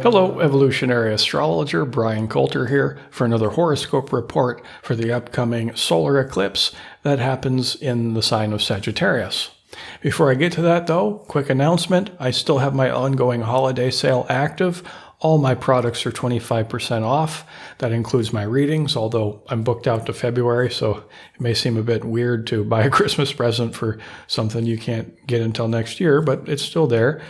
Hello, Evolutionary Astrologer Bryan Colter here for another horoscope report for the upcoming solar eclipse that happens in the sign of Sagittarius. Before I get to that though, quick announcement, I still have my ongoing holiday sale active. All my products are 25% off. That includes my readings, although I'm booked out to February, so it may seem a bit weird to buy a Christmas present for something you can't get until next year, but it's still there.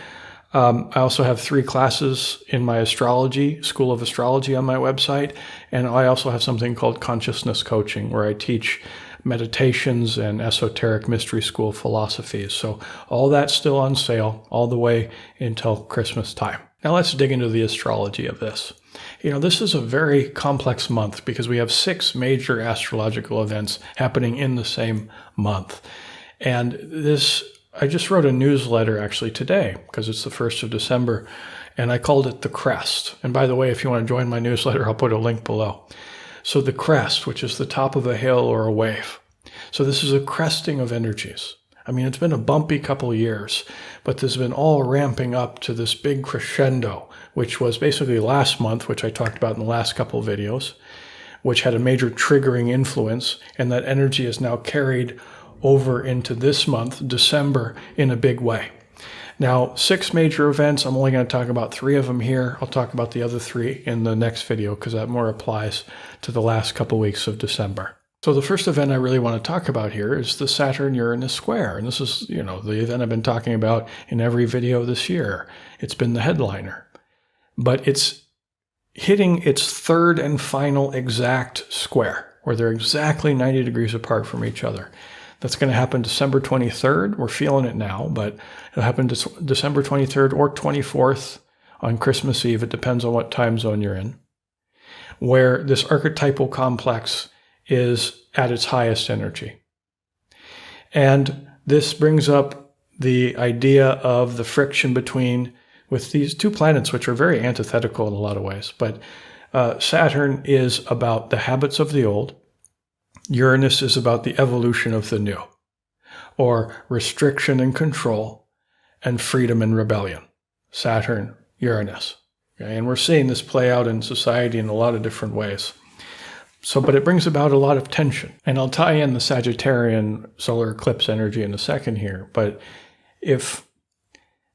I also have 3 classes in my astrology, School of Astrology on my website, and I also have something called Consciousness Coaching, where I teach meditations and esoteric mystery school philosophies. So all that's still on sale all the way until Christmas time. Now let's dig into the astrology of this. This is a very complex month because we have 6 major astrological events happening in the same month. And I just wrote a newsletter actually today because it's the 1st of December, and I called it The Crest. And by the way, if you want to join my newsletter, I'll put a link below. So the crest, which is the top of a hill or a wave. So this is a cresting of energies. It's been a bumpy couple of years, but this has been all ramping up to this big crescendo, which was basically last month, which I talked about in the last couple of videos, which had a major triggering influence, and that energy is now carried over into this month, December, in a big way. Now, 6 major events. I'm only going to talk about 3 of them here. I'll talk about the other 3 in the next video because that more applies to the last couple weeks of December. So the first event I really want to talk about here is the Saturn-Uranus square. And this is, the event I've been talking about in every video this year. It's been the headliner. But it's hitting its 3rd and final exact square, where they're exactly 90 degrees apart from each other. That's going to happen December 23rd. We're feeling it now, but it'll happen December 23rd or 24th on Christmas Eve. It depends on what time zone you're in, where this archetypal complex is at its highest energy. And this brings up the idea of the friction with these 2 planets, which are very antithetical in a lot of ways. But Saturn is about the habits of the old. Uranus is about the evolution of the new, or restriction and control, and freedom and rebellion. Saturn, Uranus. Okay? And we're seeing this play out in society in a lot of different ways. But it brings about a lot of tension. And I'll tie in the Sagittarian solar eclipse energy in a second here. But if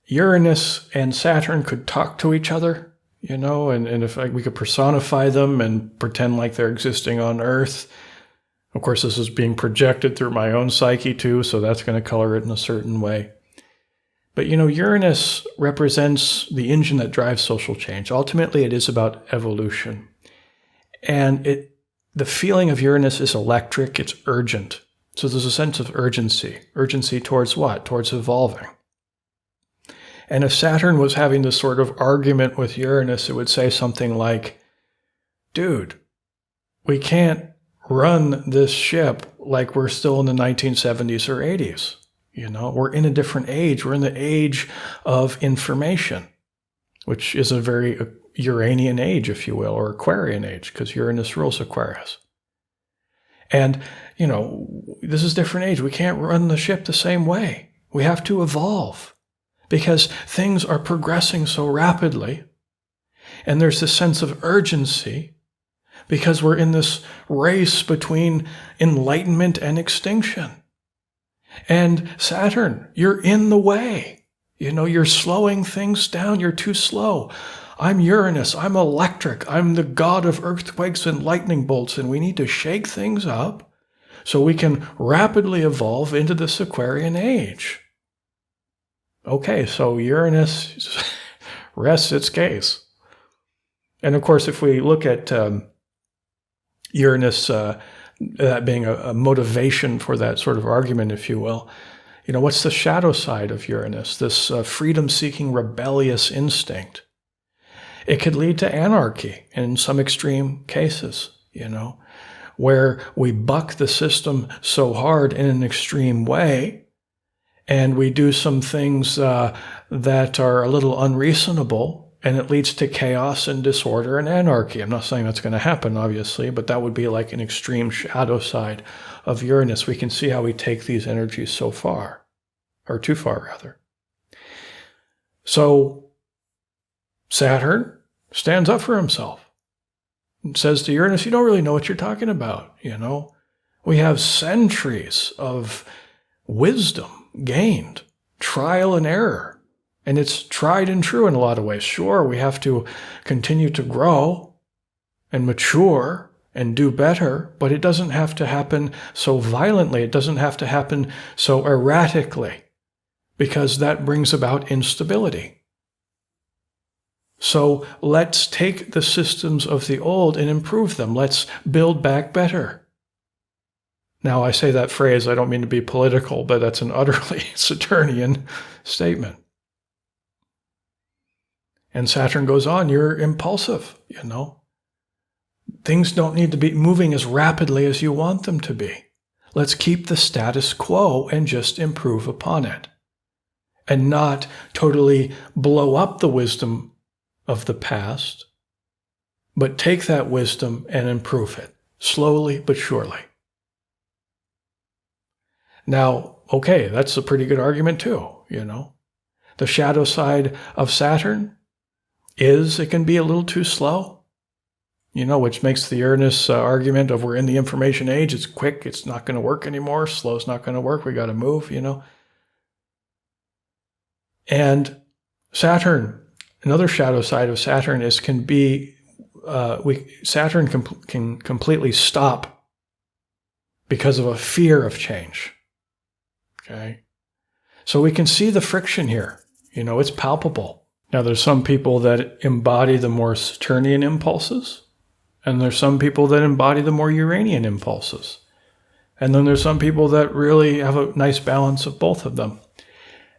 Uranus and Saturn could talk to each other, and if we could personify them and pretend like they're existing on Earth. Of course, this is being projected through my own psyche too, so that's going to color it in a certain way. But Uranus represents the engine that drives social change. Ultimately, it is about evolution. And the feeling of Uranus is electric, it's urgent. So there's a sense of urgency. Urgency towards what? Towards evolving. And if Saturn was having this sort of argument with Uranus, it would say something like, dude, we can't run this ship like we're still in the 1970s or 80s. We're in a different age. We're in the age of information, which is a very Uranian age, if you will, or Aquarian age, because Uranus rules Aquarius. And, this is a different age. We can't run the ship the same way. We have to evolve because things are progressing so rapidly. And there's this sense of urgency because we're in this race between enlightenment and extinction. And Saturn, you're in the way. You're slowing things down. You're too slow. I'm Uranus. I'm electric. I'm the god of earthquakes and lightning bolts, and we need to shake things up so we can rapidly evolve into this Aquarian age. Okay, so Uranus rests its case. And of course, if we look at Uranus, that being a motivation for that sort of argument, if you will. What's the shadow side of Uranus? This freedom-seeking, rebellious instinct. It could lead to anarchy in some extreme cases, where we buck the system so hard in an extreme way, and we do some things that are a little unreasonable, and it leads to chaos and disorder and anarchy. I'm not saying that's going to happen, obviously, but that would be like an extreme shadow side of Uranus. We can see how we take these energies so far, or too far, rather. So Saturn, stands up for himself and says to Uranus, you don't really know what you're talking about, We have centuries of wisdom gained, trial and error, and it's tried and true in a lot of ways. Sure, we have to continue to grow and mature and do better, but it doesn't have to happen so violently. It doesn't have to happen so erratically, because that brings about instability. So let's take the systems of the old and improve them. Let's build back better. Now, I say that phrase, I don't mean to be political, but that's an utterly Saturnian statement. And Saturn goes on, you're impulsive, Things don't need to be moving as rapidly as you want them to be. Let's keep the status quo and just improve upon it. And not totally blow up the wisdom of the past, but take that wisdom and improve it, slowly but surely. Now, okay, that's a pretty good argument too, The shadow side of Saturn is it can be a little too slow, which makes the Uranus argument of we're in the information age, it's quick, it's not going to work anymore, slow's not going to work, we got to move, And Saturn, another shadow side of Saturn is Saturn can completely stop because of a fear of change. Okay, so we can see the friction here. It's palpable. Now, there's some people that embody the more Saturnian impulses, and there's some people that embody the more Uranian impulses. And then there's some people that really have a nice balance of both of them.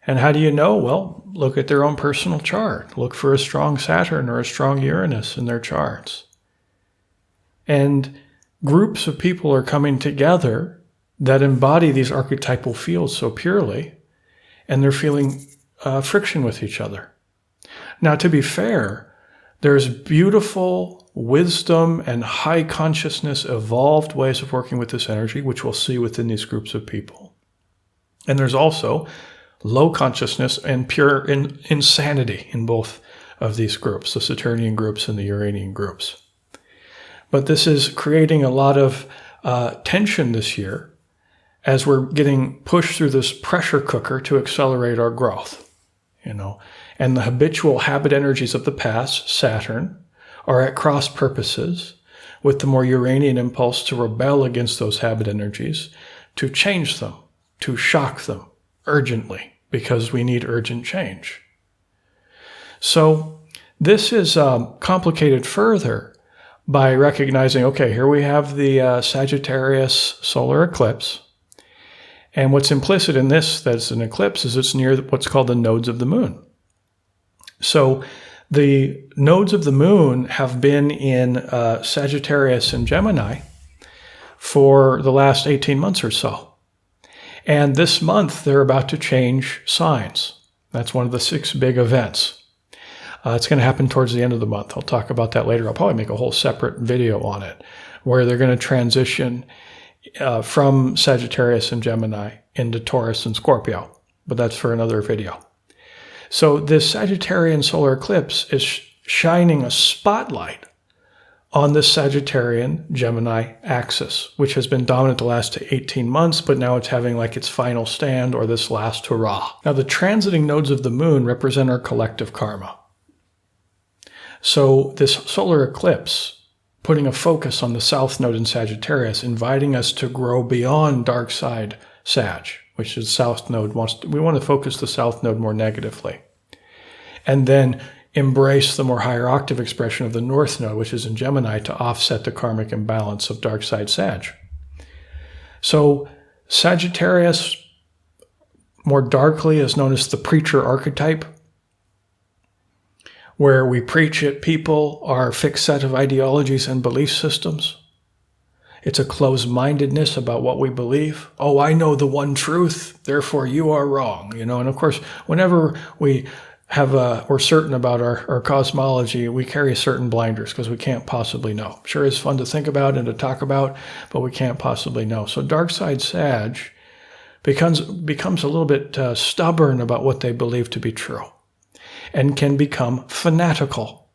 And how do you know? Well, look at their own personal chart. Look for a strong Saturn or a strong Uranus in their charts. And groups of people are coming together that embody these archetypal fields so purely, and they're feeling friction with each other. Now, to be fair, there's beautiful wisdom and high consciousness, evolved ways of working with this energy, which we'll see within these groups of people. And there's also low consciousness and pure insanity in both of these groups, the Saturnian groups and the Uranian groups. But this is creating a lot of tension this year as we're getting pushed through this pressure cooker to accelerate our growth, And the habitual habit energies of the past, Saturn, are at cross purposes with the more Uranian impulse to rebel against those habit energies, to change them, to shock them urgently, because we need urgent change. So this is complicated further by recognizing, okay, here we have the Sagittarius solar eclipse. And what's implicit in this, that's an eclipse, is it's near what's called the nodes of the moon. So the nodes of the moon have been in Sagittarius and Gemini for the last 18 months or so. And this month, they're about to change signs. That's one of the 6 big events. It's going to happen towards the end of the month. I'll talk about that later. I'll probably make a whole separate video on it, where they're going to transition from Sagittarius and Gemini into Taurus and Scorpio. But that's for another video. So this Sagittarian solar eclipse is shining a spotlight on the Sagittarian-Gemini axis, which has been dominant the last 18 months, but now it's having like its final stand or this last hurrah. Now, the transiting nodes of the moon represent our collective karma. So this solar eclipse, putting a focus on the south node in Sagittarius, inviting us to grow beyond dark side Sag, which is south node we want to focus the south node more negatively. And then embrace the more higher octave expression of the north node, which is in Gemini, to offset the karmic imbalance of dark side Sag. So Sagittarius, more darkly, is known as the preacher archetype, where we preach at people our fixed set of ideologies and belief systems. It's a closed-mindedness about what we believe. Oh, I know the one truth, therefore you are wrong. And of course, whenever we're certain about our cosmology, we carry certain blinders because we can't possibly know. Sure, it's fun to think about and to talk about, but we can't possibly know. So dark side Sag becomes a little bit stubborn about what they believe to be true, and can become fanatical.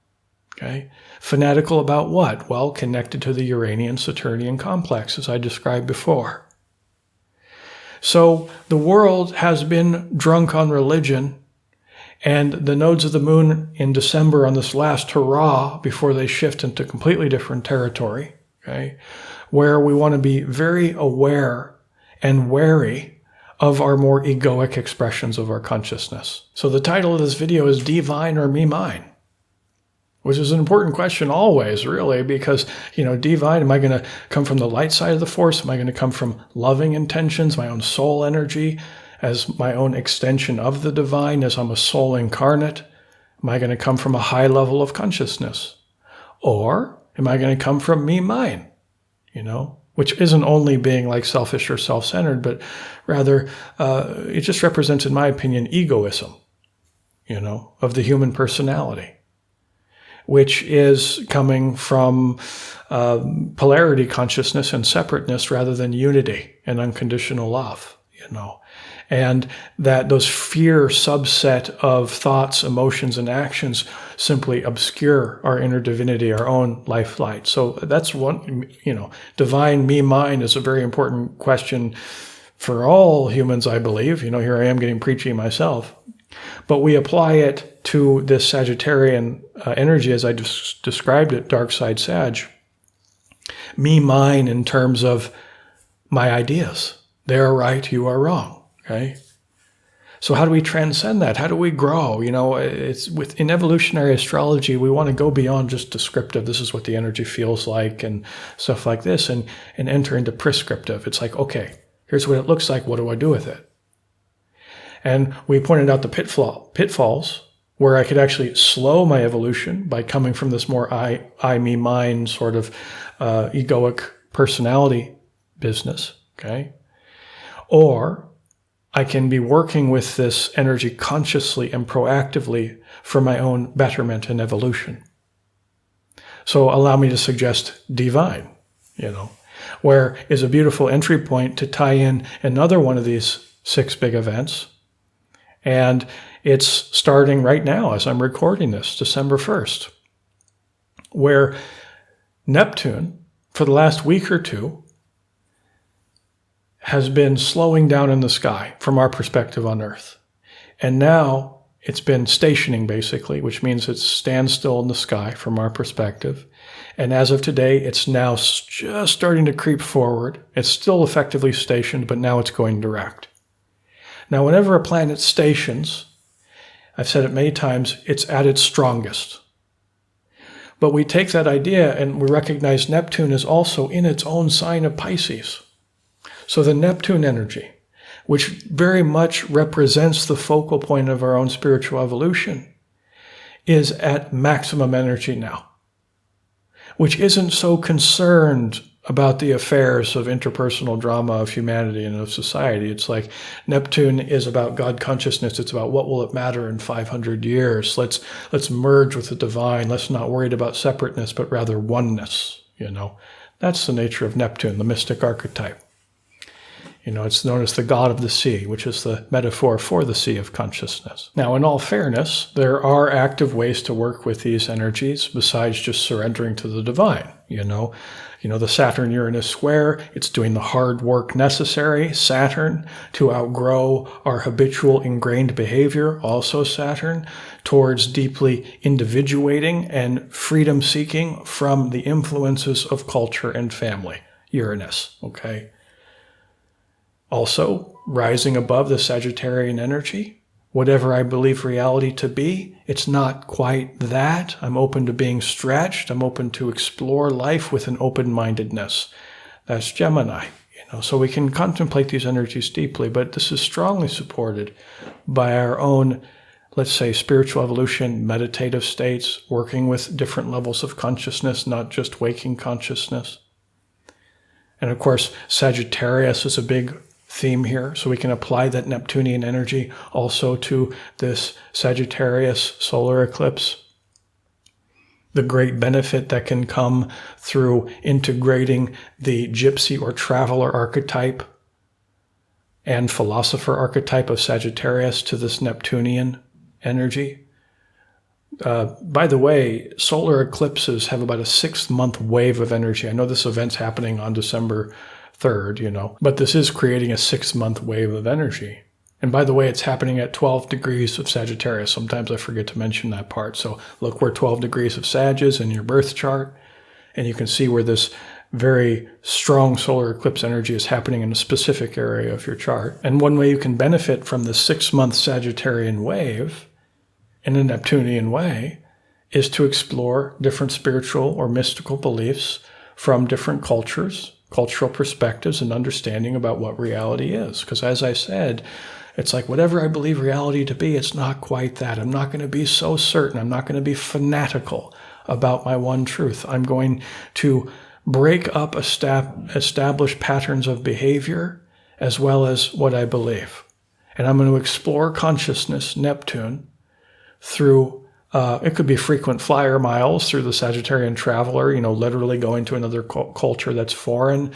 Okay? Fanatical about what? Well, connected to the Uranian-Saturnian complex, as I described before. So the world has been drunk on religion, and the nodes of the moon in December on this last hurrah before they shift into completely different territory, okay, where we want to be very aware and wary of our more egoic expressions of our consciousness. So the title of this video is Divine or Me Mine, which is an important question always, really, because, divine, am I going to come from the light side of the force? Am I going to come from loving intentions, my own soul energy, as my own extension of the divine, as I'm a soul incarnate? Am I going to come from a high level of consciousness? Or am I going to come from me, mine, which isn't only being like selfish or self-centered, but rather it just represents, in my opinion, egoism, of the human personality, which is coming from polarity consciousness and separateness rather than unity and unconditional love, and that those fear subset of thoughts, emotions, and actions simply obscure our inner divinity, our own life light. So that's one, divine me, mine is a very important question for all humans, I believe. Here I am getting preachy myself. But we apply it to this Sagittarian energy, as I just described it, dark side Sag. Me, mine, in terms of my ideas. They are right, you are wrong. Okay? So how do we transcend that? How do we grow? In evolutionary astrology, we want to go beyond just descriptive. This is what the energy feels like and stuff like this, and enter into prescriptive. It's like, okay, here's what it looks like. What do I do with it? And we pointed out the pitfalls where I could actually slow my evolution by coming from this more I, me, mine sort of egoic personality business, okay? Or I can be working with this energy consciously and proactively for my own betterment and evolution. So allow me to suggest divine, where is a beautiful entry point to tie in another one of these 6 big events. And it's starting right now as I'm recording this, December 1st, where Neptune, for the last week or two, has been slowing down in the sky from our perspective on Earth. And now it's been stationing, basically, which means it stands still in the sky from our perspective. And as of today, it's now just starting to creep forward. It's still effectively stationed, but now it's going direct. Now, whenever a planet stations, I've said it many times, it's at its strongest. But we take that idea and we recognize Neptune is also in its own sign of Pisces. So the Neptune energy, which very much represents the focal point of our own spiritual evolution, is at maximum energy now, which isn't so concerned about the affairs of interpersonal drama of humanity and of society. It's like Neptune is about God consciousness. It's about what will it matter in 500 years. Let's merge with the divine. Let's not worry about separateness, but rather oneness. That's the nature of Neptune, the mystic archetype. It's known as the god of the sea, which is the metaphor for the sea of consciousness. Now, in all fairness, there are active ways to work with these energies besides just surrendering to the divine. The Saturn-Uranus square, it's doing the hard work necessary, Saturn, to outgrow our habitual ingrained behavior, also Saturn, towards deeply individuating and freedom-seeking from the influences of culture and family, Uranus, okay? Also, rising above the Sagittarian energy, whatever I believe reality to be, it's not quite that. I'm open to being stretched. I'm open to explore life with an open-mindedness. That's Gemini. So we can contemplate these energies deeply, but this is strongly supported by our own, let's say, spiritual evolution, meditative states, working with different levels of consciousness, not just waking consciousness. And of course, Sagittarius is a big theme here, so we can apply that Neptunian energy also to this Sagittarius solar eclipse. The great benefit that can come through integrating the gypsy or traveler archetype and philosopher archetype of Sagittarius to this Neptunian energy, By the way, solar eclipses have about a 6-month wave of energy. I know this event's happening on December 3rd, but this is creating a 6-month wave of energy. And by the way, it's happening at 12 degrees of Sagittarius. Sometimes I forget to mention that part. So look where 12 degrees of Sag is in your birth chart, and you can see where this very strong solar eclipse energy is happening in a specific area of your chart. And one way you can benefit from the 6-month Sagittarian wave in a Neptunian way is to explore different spiritual or mystical beliefs from different cultures, cultural perspectives, and understanding about what reality is. Because as I said, it's like whatever I believe reality to be, it's not quite that. I'm not going to be so certain. I'm not going to be fanatical about my one truth. I'm going to break up established patterns of behavior as well as what I believe. And I'm going to explore consciousness, Neptune, through, it could be frequent flyer miles through the Sagittarian traveler, literally going to another culture that's foreign,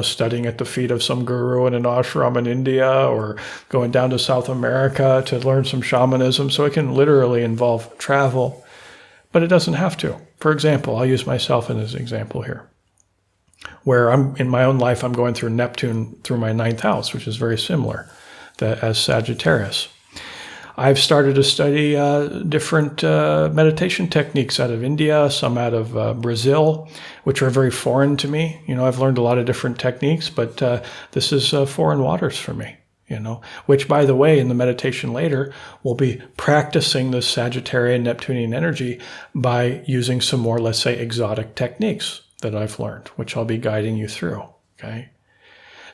studying at the feet of some guru in an ashram in India, or going down to South America to learn some shamanism. So it can literally involve travel, but it doesn't have to. For example, I'll use myself as an example here, where I'm in my own life, I'm going through Neptune through my 9th house, which is very similar as Sagittarius. I've started to study different meditation techniques out of India, some out of Brazil, which are very foreign to me. I've learned a lot of different techniques, but this is foreign waters for me, which, by the way, in the meditation later, we'll be practicing this Sagittarian Neptunian energy by using some more, let's say, exotic techniques that I've learned, which I'll be guiding you through, okay?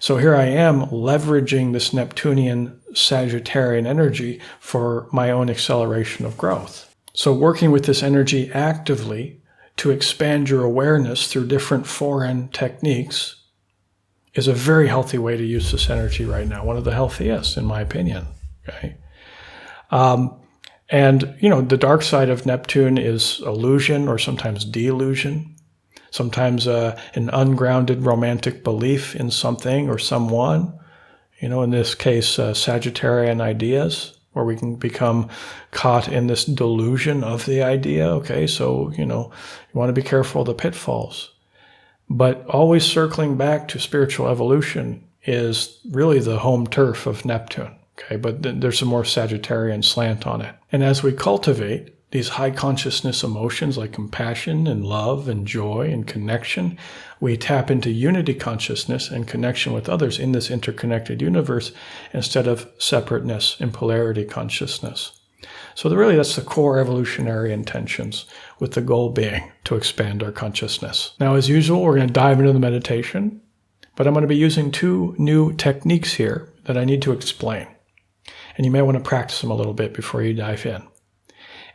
So here I am leveraging this Neptunian Sagittarian energy for my own acceleration of growth. So working with this energy actively to expand your awareness through different foreign techniques is a very healthy way to use this energy right now. One of the healthiest, in my opinion. Okay. And the dark side of Neptune is illusion or sometimes delusion. Sometimes an ungrounded romantic belief in something or someone. In this case, Sagittarian ideas, where we can become caught in this delusion of the idea. Okay, so, you want to be careful of the pitfalls. But always circling back to spiritual evolution is really the home turf of Neptune. Okay, but there's a more Sagittarian slant on it. And as we cultivate these high consciousness emotions like compassion and love and joy and connection, we tap into unity consciousness and connection with others in this interconnected universe instead of separateness and polarity consciousness. So really that's the core evolutionary intentions, with the goal being to expand our consciousness. Now, as usual, we're going to dive into the meditation, but I'm going to be using 2 new techniques here that I need to explain. And you may want to practice them a little bit before you dive in.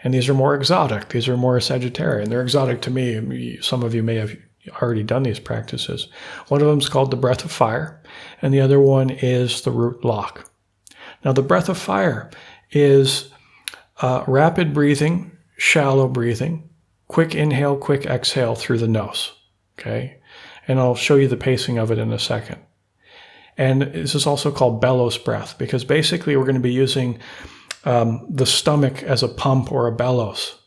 And these are more exotic. These are more Sagittarian. They're exotic to me. Some of you may have already done these practices. One of them is called the breath of fire, and the other one is the root lock. Now, the breath of fire is rapid breathing, shallow breathing, quick inhale, quick exhale through the nose. Okay? And I'll show you the pacing of it in a second. And this is also called Bellows Breath, because basically we're going to be using the stomach as a pump or a bellows.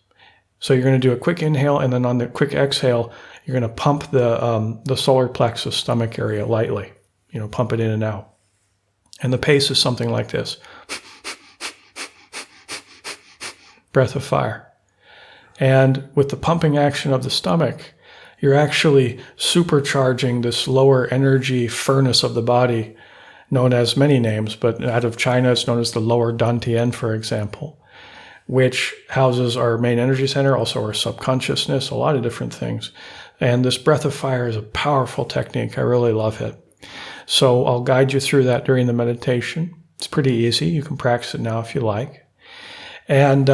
So you're going to do a quick inhale, and then on the quick exhale, you're going to pump the solar plexus stomach area lightly. Pump it in and out. And the pace is something like this. Breath of fire. And with the pumping action of the stomach, you're actually supercharging this lower energy furnace of the body, known as many names, but out of China, it's known as the lower dantian, for example, which houses our main energy center, also our subconsciousness, a lot of different things. And this breath of fire is a powerful technique. I really love it. So I'll guide you through that during the meditation. It's pretty easy. You can practice it now if you like. And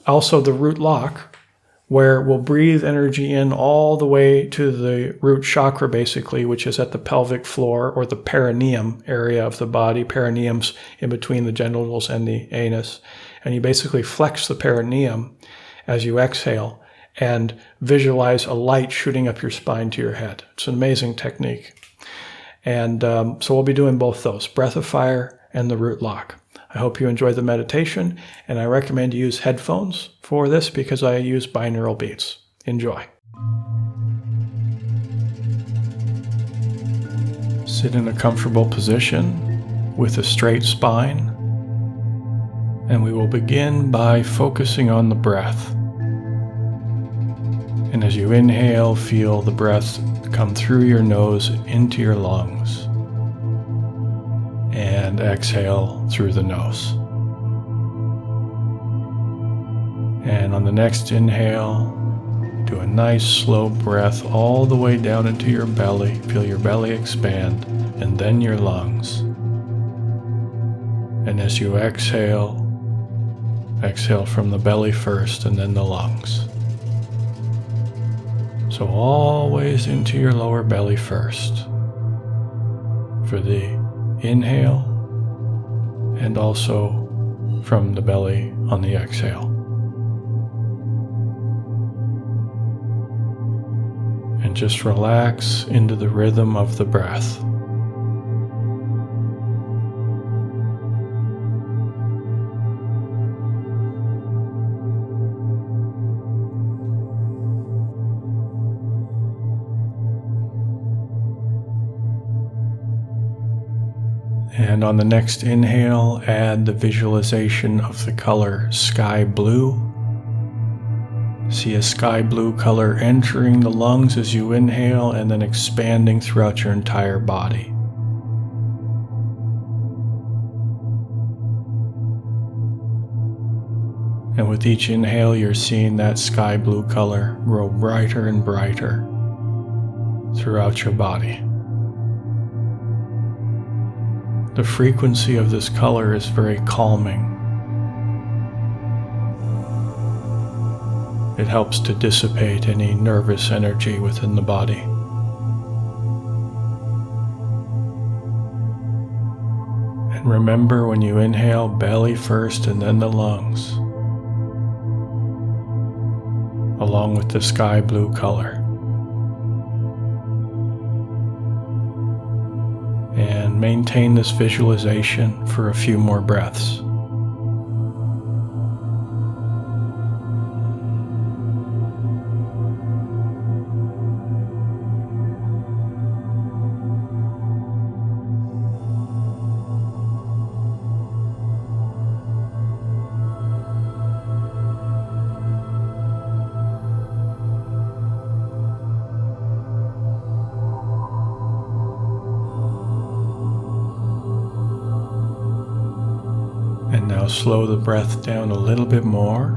also the root lock, where we'll breathe energy in all the way to the root chakra, basically, which is at the pelvic floor or the perineum area of the body. Perineum's in between the genitals and the anus. And you basically flex the perineum as you exhale and visualize a light shooting up your spine to your head. It's an amazing technique. And so we'll be doing both those, breath of fire and the root lock. I hope you enjoyed the meditation, and I recommend you use headphones for this because I use binaural beats. Enjoy. Sit in a comfortable position with a straight spine, and we will begin by focusing on the breath. And as you inhale, feel the breath come through your nose into your lungs, and exhale through the nose. And on the next inhale, do a nice slow breath all the way down into your belly. Feel your belly expand, and then your lungs. And as you exhale, exhale from the belly first and then the lungs. So always into your lower belly first for the inhale, and also from the belly on the exhale. And just relax into the rhythm of the breath. And on the next inhale, add the visualization of the color sky blue. See a sky blue color entering the lungs as you inhale and then expanding throughout your entire body. And with each inhale, you're seeing that sky blue color grow brighter and brighter throughout your body. The frequency of this color is very calming. It helps to dissipate any nervous energy within the body. And remember, when you inhale, belly first and then the lungs, along with the sky blue color. And maintain this visualization for a few more breaths. And now slow the breath down a little bit more.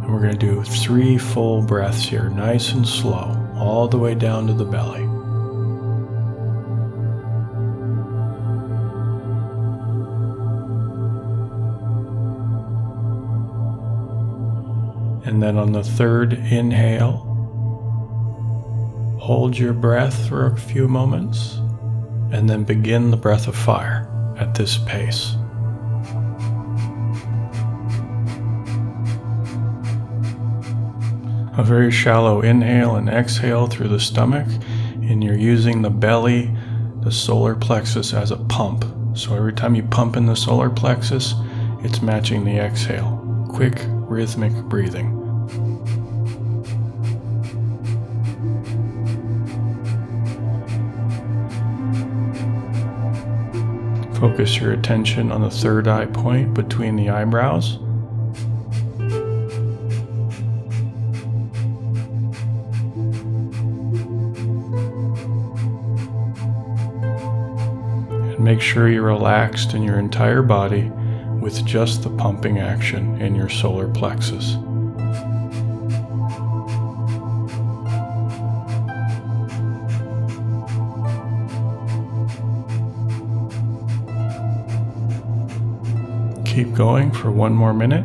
And we're going to do 3 full breaths here, nice and slow, all the way down to the belly. And then on the third inhale, hold your breath for a few moments, and then begin the breath of fire at this pace. A very shallow inhale and exhale through the stomach, and you're using the belly, the solar plexus, as a pump. So every time you pump in the solar plexus, it's matching the exhale. Quick, rhythmic breathing. Focus your attention on the third eye point between the eyebrows. Make sure you're relaxed in your entire body with just the pumping action in your solar plexus. Keep going for 1 more minute.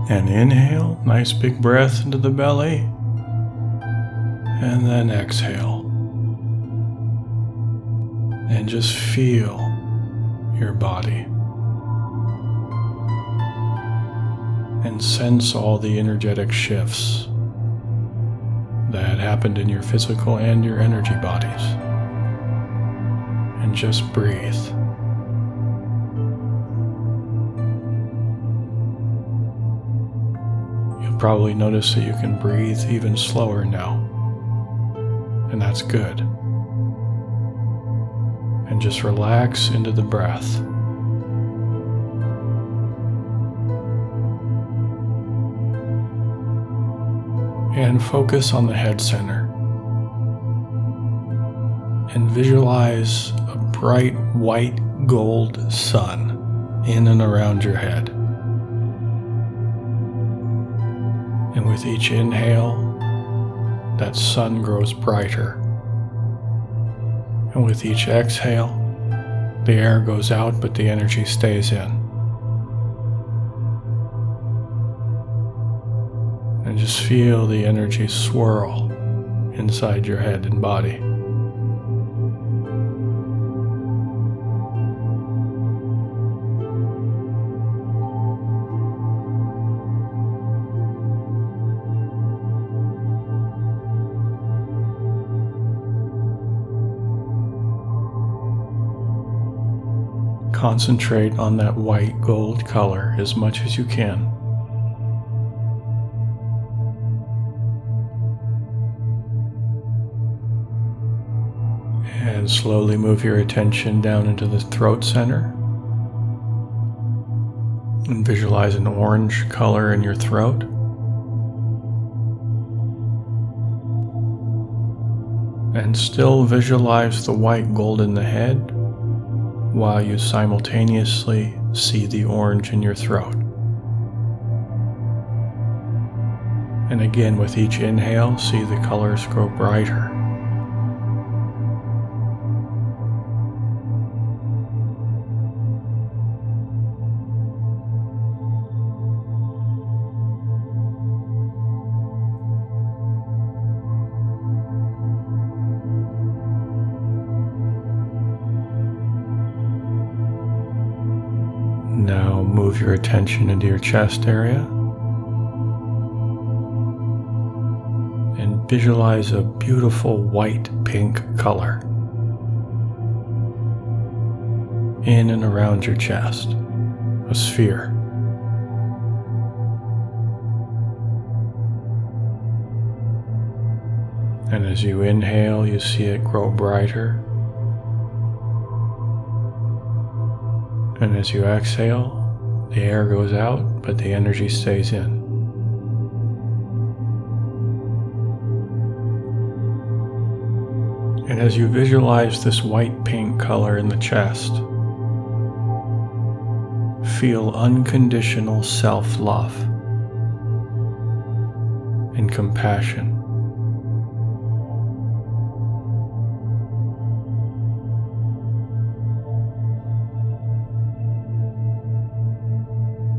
And inhale, nice big breath into the belly. And then exhale. And just feel your body. And sense all the energetic shifts that happened in your physical and your energy bodies. And just breathe. You'll probably notice that you can breathe even slower now. And that's good. And just relax into the breath. And focus on the head center. And visualize a bright white gold sun in and around your head. And with each inhale, that sun grows brighter. And with each exhale, the air goes out, but the energy stays in. And just feel the energy swirl inside your head and body. Concentrate on that white gold color as much as you can. And slowly move your attention down into the throat center. And visualize an orange color in your throat. And still visualize the white gold in the head, while you simultaneously see the orange in your throat. And again, with each inhale, see the colors grow brighter. Now move your attention into your chest area and visualize a beautiful white pink color in and around your chest, a sphere. And as you inhale, you see it grow brighter. And as you exhale, the air goes out, but the energy stays in. And as you visualize this white-pink color in the chest, feel unconditional self-love and compassion.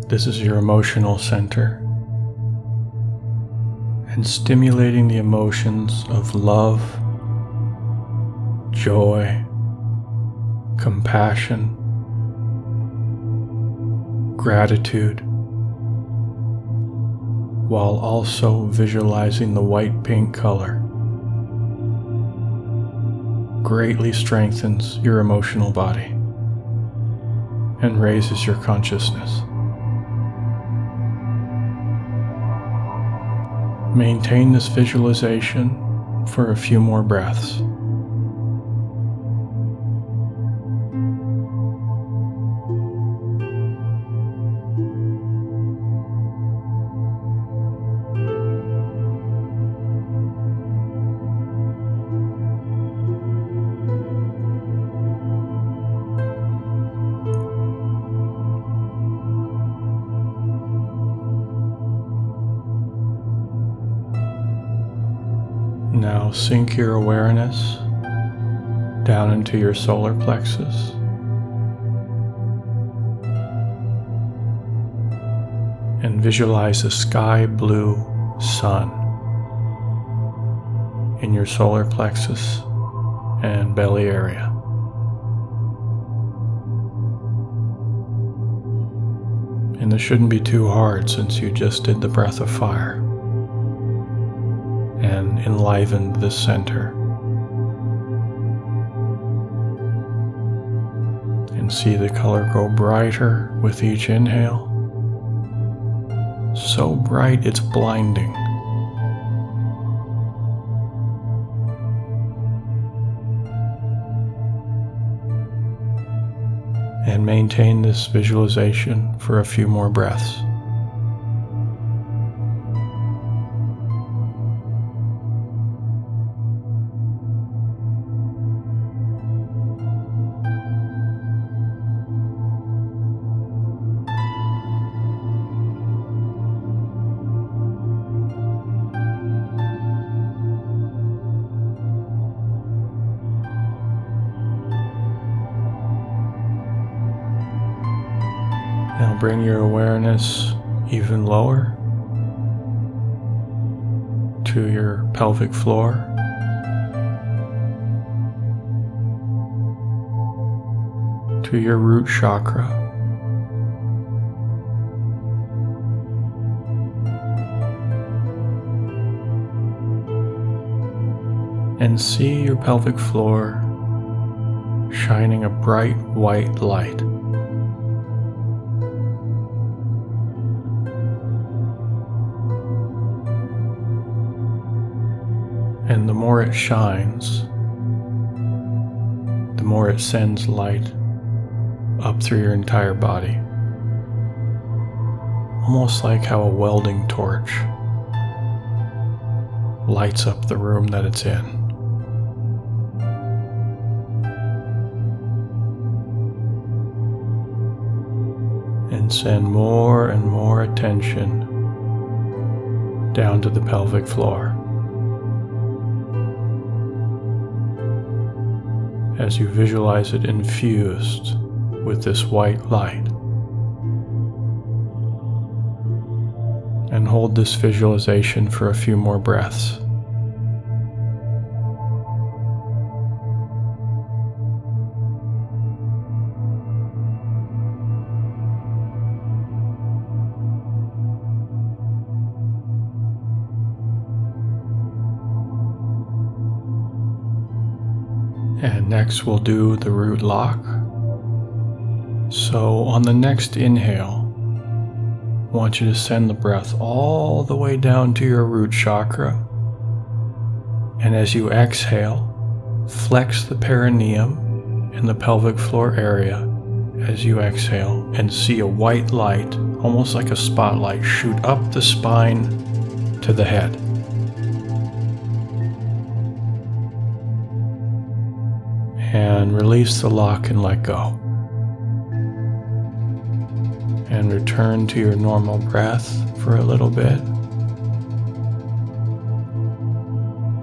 This is your emotional center, and stimulating the emotions of love, joy, compassion, gratitude, while also visualizing the white-pink color, greatly strengthens your emotional body and raises your consciousness. Maintain this visualization for a few more breaths. Now sink your awareness down into your solar plexus and visualize a sky blue sun in your solar plexus and belly area. And this shouldn't be too hard since you just did the breath of fire and enlivened this center. And see the color grow brighter with each inhale. So bright it's blinding. And maintain this visualization for a few more breaths. Now bring your awareness even lower to your pelvic floor. To your root chakra. And see your pelvic floor shining a bright white light. And the more it shines, the more it sends light up through your entire body. Almost like how a welding torch lights up the room that it's in. And send more and more attention down to the pelvic floor. As you visualize it infused with this white light. And hold this visualization for a few more breaths. And next we'll do the root lock. So on the next inhale, I want you to send the breath all the way down to your root chakra. And as you exhale, flex the perineum in the pelvic floor area as you exhale and see a white light, almost like a spotlight, shoot up the spine to the head. And release the lock and let go. And return to your normal breath for a little bit.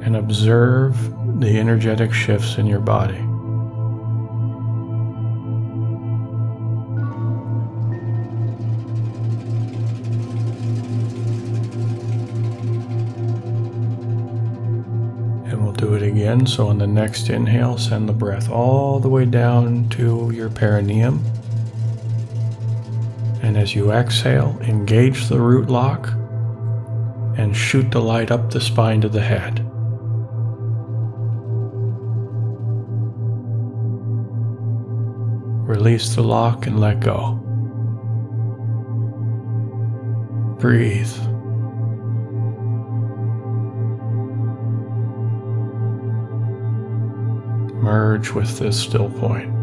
And observe the energetic shifts in your body. And we'll do it again. So on the next inhale, send the breath all the way down to your perineum. And as you exhale, engage the root lock and shoot the light up the spine to the head. Release the lock and let go. Breathe. Merge with this still point.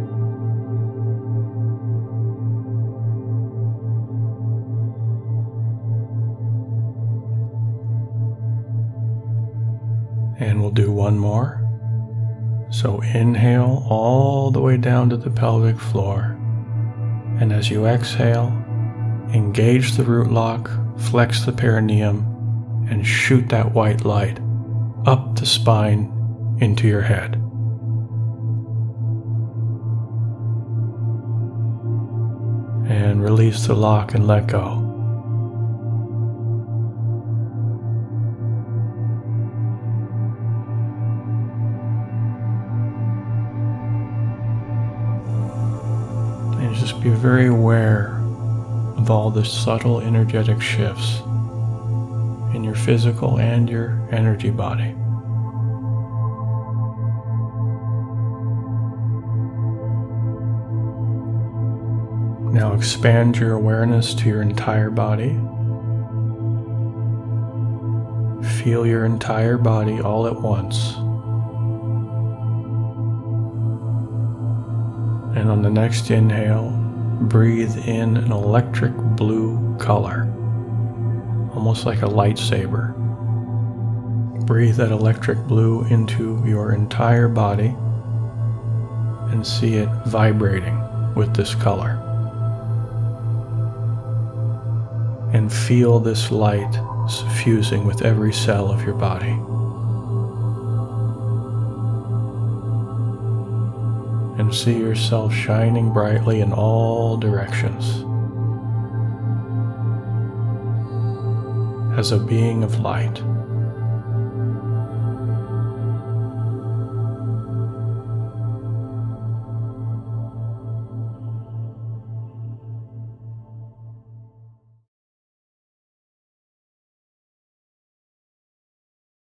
And we'll do one more. So inhale all the way down to the pelvic floor. And as you exhale, engage the root lock, flex the perineum, and shoot that white light up the spine into your head. And release the lock and let go. be very aware of all the subtle energetic shifts in your physical and your energy body. Now expand your awareness to your entire body. Feel your entire body all at once. And on the next inhale, breathe in an electric blue color, almost like a lightsaber. Breathe that electric blue into your entire body and see it vibrating with this color. And feel this light suffusing with every cell of your body. And see yourself shining brightly in all directions as a being of light.